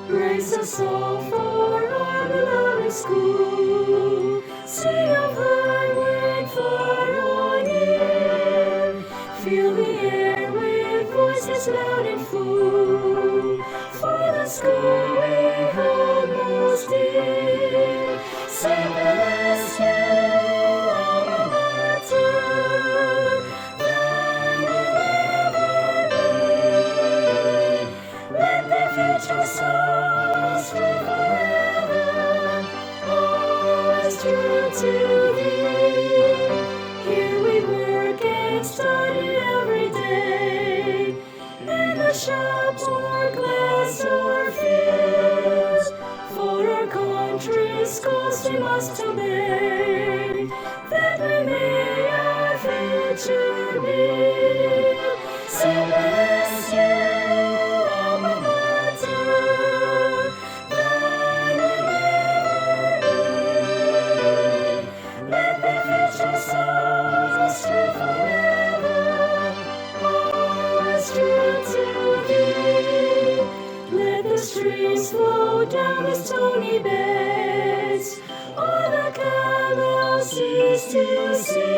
Raise a song for our beloved school. Sing of her word far on near. Fill the air with voices loud and full. For the school we hold most dear. CPSU alma mater. Thine will ever be. Let the future songs live forever. Always true to thee. Here we work and study every day. In the shop or glass or fields. For our country's cause we must obey. That we may our future build. CPSU alma mater. Thine will ever be. Let the future songs live forever. Always true to thee. Let the streams flow down the stony beds, or the gallows cease to see.